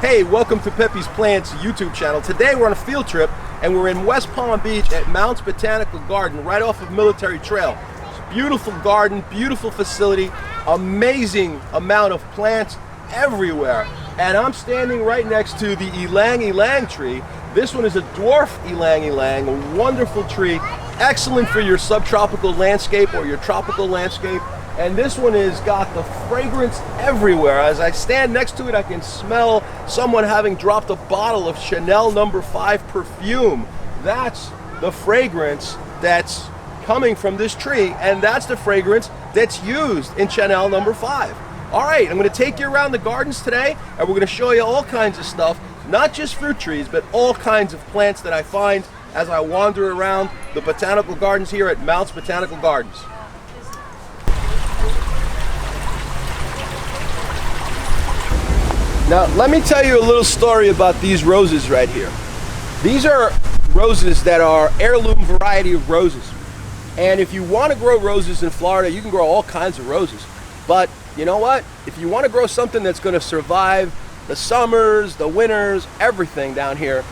Hey, welcome to Pepe's Plants YouTube channel. Today we're on a field trip and we're in West Palm Beach at Mounts Botanical Garden right off of Military Trail. It's a beautiful garden, beautiful facility, amazing amount of plants everywhere. And I'm standing right next to the ylang ylang tree. This one is a dwarf ylang ylang, a wonderful tree, excellent for your subtropical landscape or your tropical landscape. And this one has got the fragrance everywhere. As I stand next to it, I can smell someone having dropped a bottle of Chanel No. 5 perfume. That's the fragrance that's coming from this tree, and that's the fragrance that's used in Chanel No. 5. All right, I'm gonna take you around the gardens today, and we're gonna show you all kinds of stuff, not just fruit trees, but all kinds of plants that I find as I wander around the botanical gardens here at Mounts Botanical Gardens. Now, let me tell you a little story about these roses right here. These are roses that are heirloom variety of roses. And if you want to grow roses in Florida, you can grow all kinds of roses. But you know what? If you want to grow something that's going to survive the summers, the winters, everything down here,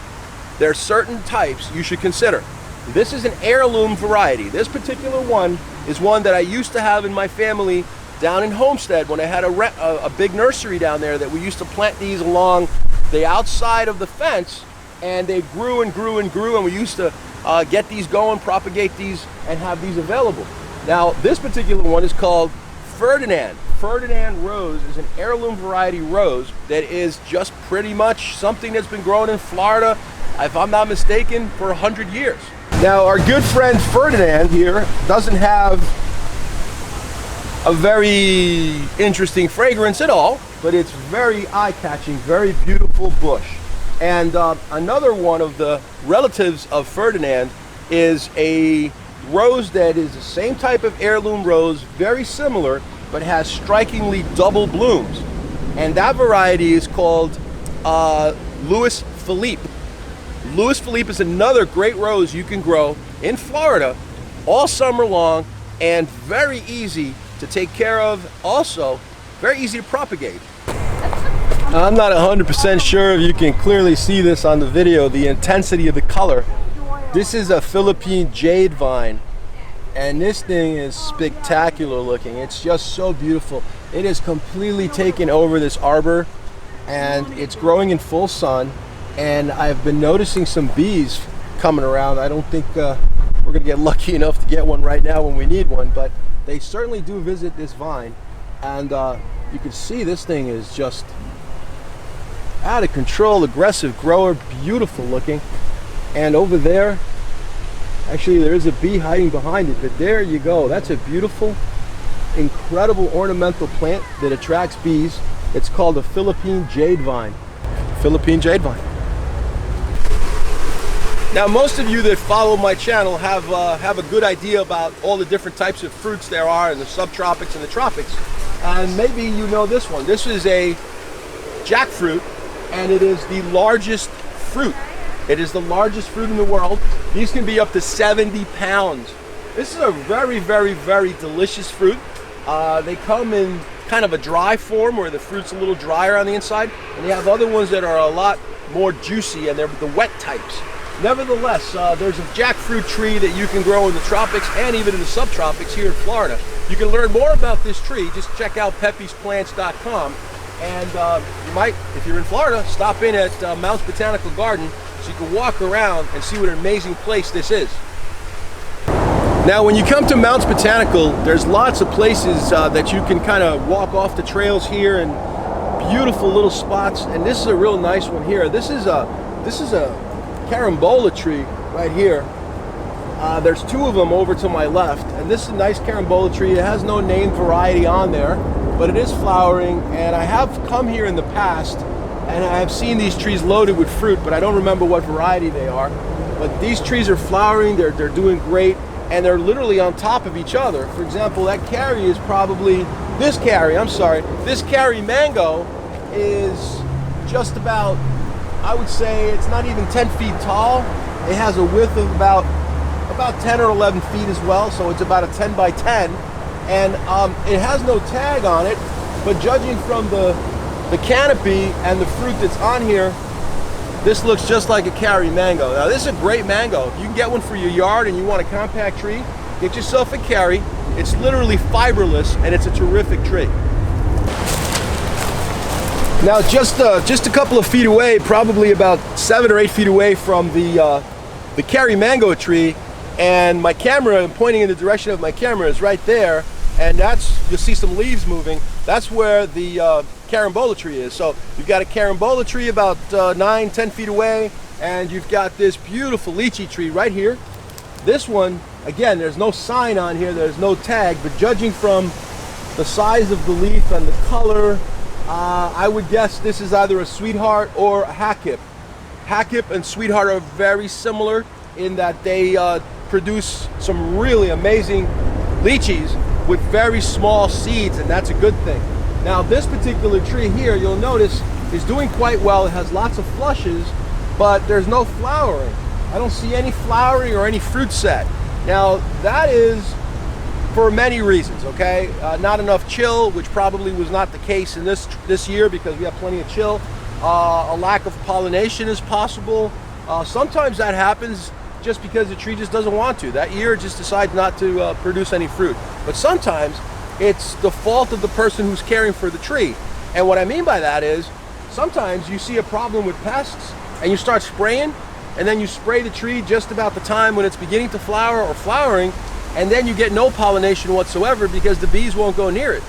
there are certain types you should consider. This is an heirloom variety. This particular one is one that I used to have in my family down in Homestead when I had a big nursery down there, that we used to plant these along the outside of the fence, and they grew and grew and grew, and we used to get these going, propagate these, and have these available. Now, this particular one is called Ferdinand. Ferdinand rose is an heirloom variety rose that is just pretty much something that's been grown in Florida, if I'm not mistaken, for 100 years. Now, our good friend Ferdinand here doesn't have a very interesting fragrance at all, but it's very eye-catching, very beautiful bush. And another one of the relatives of Ferdinand is a rose that is the same type of heirloom rose, very similar, but has strikingly double blooms. And that variety is called Louis Philippe. Louis Philippe is another great rose you can grow in Florida all summer long, and very easy to take care of, also very easy to propagate. I'm not 100% sure if you can clearly see this on the video, the intensity of the color. This is a Philippine Jade vine, and this thing is spectacular looking. It's just so beautiful. It has completely taken over this arbor, and it's growing in full sun, and I've been noticing some bees coming around. I don't think we're gonna get lucky enough to get one right now when we need one, but they certainly do visit this vine, and you can see this thing is just out of control, aggressive grower, beautiful looking. And over there, actually there is a bee hiding behind it, but there you go. That's a beautiful, incredible ornamental plant that attracts bees. It's called a Philippine Jade vine. Philippine Jade vine. Now, most of you that follow my channel have a good idea about all the different types of fruits there are in the subtropics and the tropics. And maybe you know this one. This is a jackfruit, and it is the largest fruit. It is the largest fruit in the world. These can be up to 70 pounds. This is a very, very, very delicious fruit. They come in kind of a dry form where the fruit's a little drier on the inside, and you have other ones that are a lot more juicy, and they're the wet types. Nevertheless, there's a jackfruit tree that you can grow in the tropics and even in the subtropics here in Florida. You can learn more about this tree. Just check out pepesplants.com. And you might, if you're in Florida, stop in at Mounts Botanical Garden so you can walk around and see what an amazing place this is. Now, when you come to Mounts Botanical, there's lots of places that you can kind of walk off the trails here, and beautiful little spots. And this is a real nice one here. This is a Carambola tree right here. There's two of them over to my left, and this is a nice Carambola tree. It has no named variety on there, but it is flowering, and I have come here in the past and I have seen these trees loaded with fruit, but I don't remember what variety they are. But these trees are flowering, they're doing great, and they're literally on top of each other. For example, that carry is probably, this Carry Mango is just about, I would say it's not even 10 feet tall. It has a width of about 10 or 11 feet as well, so it's about a 10 by 10. And it has no tag on it, but judging from the the canopy and the fruit that's on here, this looks just like a Cari mango. Now this is a great mango. If you can get one for your yard and you want a compact tree, get yourself a Cari. It's literally fiberless and it's a terrific tree. Now just a couple of feet away, probably about 7 or 8 feet away from the Cari mango tree, and my camera, pointing in the direction of my camera, is right there, and you'll see some leaves moving. That's where the Carambola tree is. So you've got a Carambola tree about 9-10 feet away, and you've got this beautiful lychee tree right here. This one, again, there's no sign on here, there's no tag, but judging from the size of the leaf and the color, I would guess this is either a sweetheart or a hackhip. Hackhip and sweetheart are very similar in that they produce some really amazing lychees with very small seeds, and that's a good thing. Now this particular tree here, you'll notice, is doing quite well. It has lots of flushes, but there's no flowering. I don't see any flowering or any fruit set. Now that is for many reasons, okay? Not enough chill, which probably was not the case in this year because we have plenty of chill. A lack of pollination is possible. Sometimes that happens just because the tree just doesn't want to. That year it just decides not to produce any fruit. But sometimes it's the fault of the person who's caring for the tree. And what I mean by that is, sometimes you see a problem with pests and you start spraying, and then you spray the tree just about the time when it's beginning to flower or flowering, and then you get no pollination whatsoever because the bees won't go near it.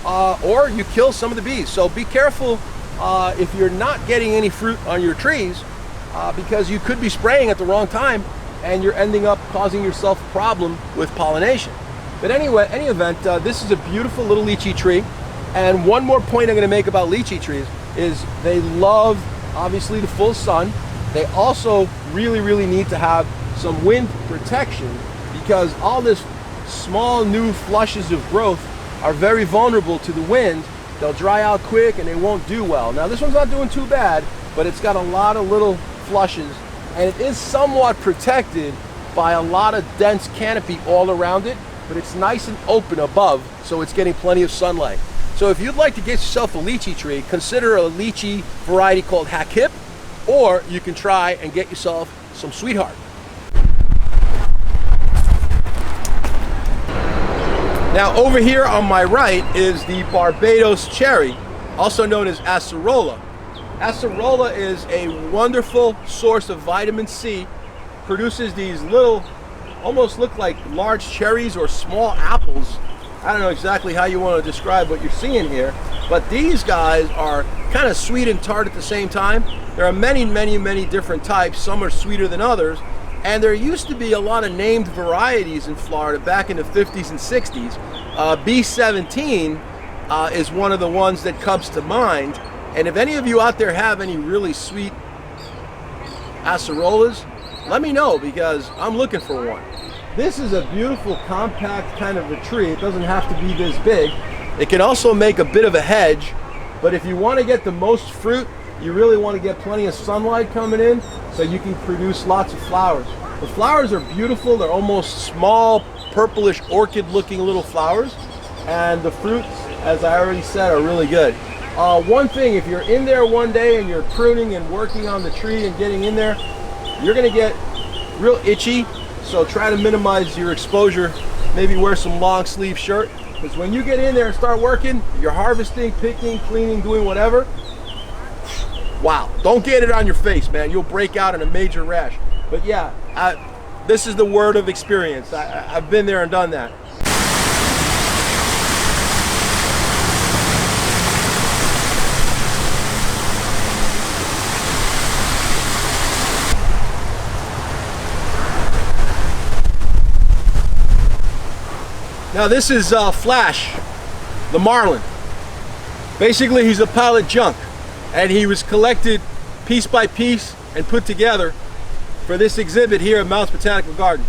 Or you kill some of the bees. So be careful if you're not getting any fruit on your trees, because you could be spraying at the wrong time and you're ending up causing yourself a problem with pollination. But anyway, any event, this is a beautiful little lychee tree. And one more point I'm going to make about lychee trees is they love, obviously, the full sun. They also really need to have some wind protection, because all this small new flushes of growth are very vulnerable to the wind. They'll dry out quick and they won't do well. Now this one's not doing too bad, but it's got a lot of little flushes, and it is somewhat protected by a lot of dense canopy all around it, but it's nice and open above, so it's getting plenty of sunlight. So if you'd like to get yourself a lychee tree, consider a lychee variety called hackhip, or you can try and get yourself some sweetheart. Now over here on my right is the Barbados cherry, also known as acerola. Acerola is a wonderful source of vitamin C, produces these little, almost look like large cherries or small apples. I don't know exactly how you want to describe what you're seeing here, but these guys are kind of sweet and tart at the same time. There are many different types. Some are sweeter than others, and there used to be a lot of named varieties in Florida back in the 50s and 60s. B17 is one of the ones that comes to mind. And if any of you out there have any really sweet acerolas, let me know, because I'm looking for one. This is a beautiful compact kind of a tree. It doesn't have to be this big. It can also make a bit of a hedge, but if you want to get the most fruit, you really want to get plenty of sunlight coming in so you can produce lots of flowers. The flowers are beautiful. They're almost small, purplish, orchid-looking little flowers, and the fruits, as I already said, are really good. One thing, if you're in there one day and you're pruning and working on the tree and getting in there, you're going to get real itchy, so try to minimize your exposure. Maybe wear some long sleeve shirt, because when you get in there and start working, you're harvesting, picking, cleaning, doing whatever, wow, don't get it on your face, man. You'll break out in a major rash. But yeah, this is the word of experience. I've been there and done that. Now this is Flash, the marlin. Basically, he's a pile of junk, and he was collected piece by piece and put together for this exhibit here at Mounts Botanical Garden.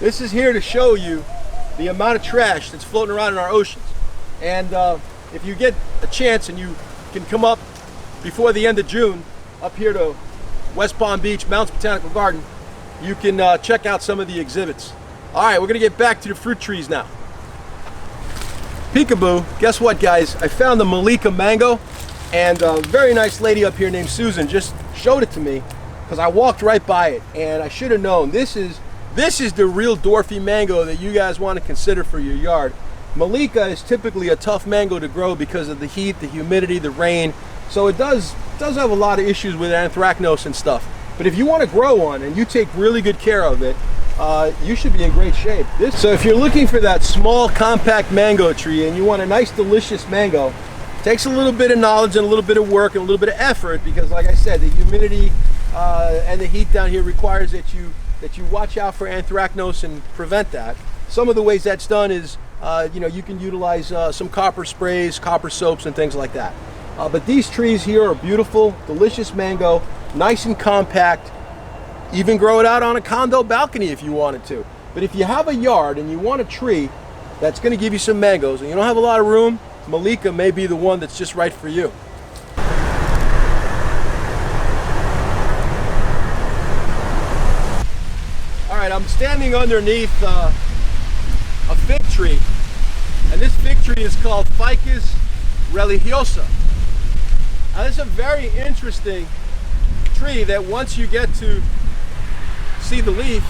This is here to show you the amount of trash that's floating around in our oceans. And if you get a chance and you can come up before the end of June up here to West Palm Beach, Mounts Botanical Garden, you can check out some of the exhibits. All right, we're gonna get back to the fruit trees now. Peekaboo, guess what guys? I found the Lychee and Mango. And a very nice lady up here named Susan just showed it to me because I walked right by it, and I should have known. This is the real dwarfy mango that you guys want to consider for your yard. Malika is typically a tough mango to grow because of the heat, the humidity, the rain. So it does have a lot of issues with anthracnose and stuff. But if you want to grow one and you take really good care of it, you should be in great shape. So if you're looking for that small, compact mango tree and you want a nice, delicious mango, it takes a little bit of knowledge and a little bit of work and a little bit of effort because, like I said, the humidity and the heat down here requires that you watch out for anthracnose and prevent that. Some of the ways that's done is, you can utilize some copper sprays, copper soaps, and things like that. But these trees here are beautiful, delicious mango, nice and compact. Even grow it out on a condo balcony if you wanted to. But if you have a yard and you want a tree that's going to give you some mangoes and you don't have a lot of room, Malika may be the one that's just right for you. All right, I'm standing underneath a fig tree, and this fig tree is called Ficus religiosa. Now, this is a very interesting tree that once you get to see the leaf,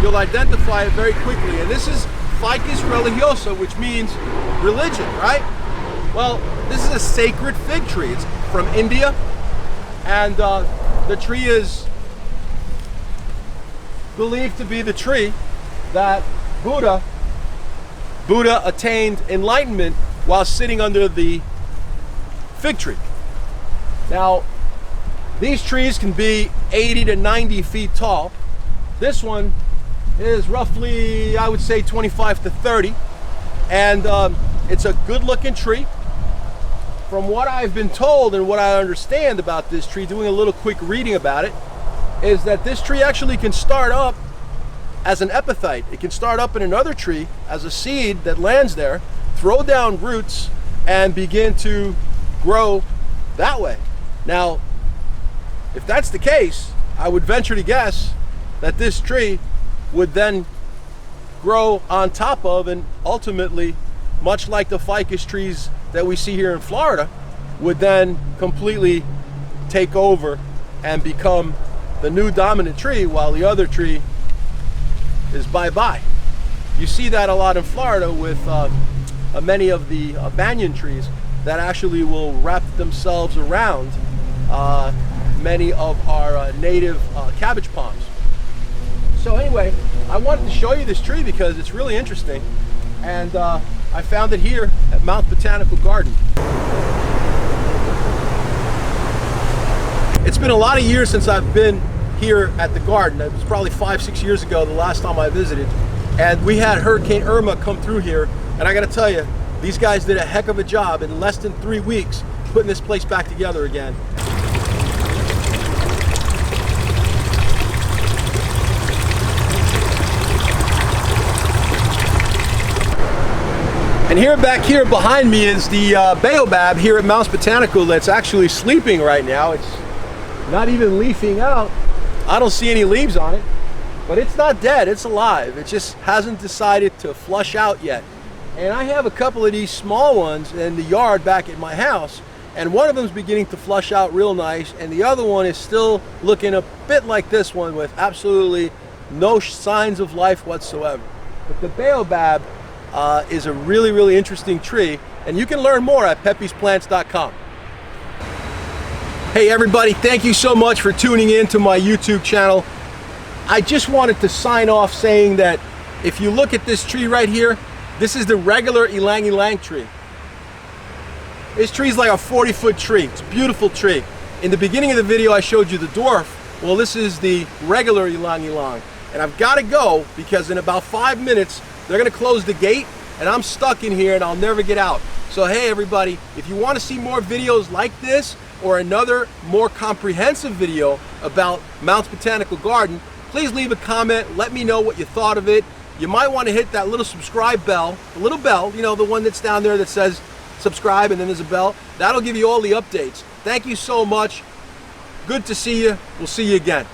you'll identify it very quickly. And this is Ficus religiosa, which means religion, right? Well, this is a sacred fig tree. It's from India, and the tree is believed to be the tree that Buddha attained enlightenment while sitting under the fig tree. Now, these trees can be 80 to 90 feet tall. This one is roughly, I would say, 25 to 30. And it's a good looking tree. From what I've been told and what I understand about this tree, doing a little quick reading about it, is that this tree actually can start up as an epiphyte. It can start up in another tree as a seed that lands there, throw down roots, and begin to grow that way. Now, if that's the case, I would venture to guess that this tree would then grow on top of, and ultimately, much like the ficus trees that we see here in Florida, would then completely take over and become the new dominant tree while the other tree is bye-bye. You see that a lot in Florida with many of the banyan trees that actually will wrap themselves around many of our native cabbage palms. So anyway, I wanted to show you this tree because it's really interesting, and I found it here at Mounts Botanical Garden. It's been a lot of years since I've been here at the garden. It was probably 5-6 years ago the last time I visited, and we had Hurricane Irma come through here, and I gotta tell you, these guys did a heck of a job in less than 3 weeks putting this place back together again. And back here behind me is the Baobab here at Mounts Botanical that's actually sleeping right now. It's not even leafing out. I don't see any leaves on it, but it's not dead, it's alive. It just hasn't decided to flush out yet. And I have a couple of these small ones in the yard back at my house, and one of them is beginning to flush out real nice, and the other one is still looking a bit like this one with absolutely no signs of life whatsoever. But the Baobab is a really, really interesting tree, and you can learn more at pepesplants.com. Hey everybody, thank you so much for tuning in to my YouTube channel. I just wanted to sign off saying that if you look at this tree right here, this is the regular ylang-ylang tree. This tree is like a 40-foot tree. It's a beautiful tree. In the beginning of the video I showed you the dwarf. Well, this is the regular ylang-ylang. And I've got to go because in about 5 minutes they're going to close the gate and I'm stuck in here and I'll never get out. So hey everybody, if you want to see more videos like this or another more comprehensive video about Mounts Botanical Garden, please leave a comment. Let me know what you thought of it. You might want to hit that little subscribe bell, the little bell, you know, the one that's down there that says subscribe and then there's a bell. That'll give you all the updates. Thank you so much. Good to see you. We'll see you again.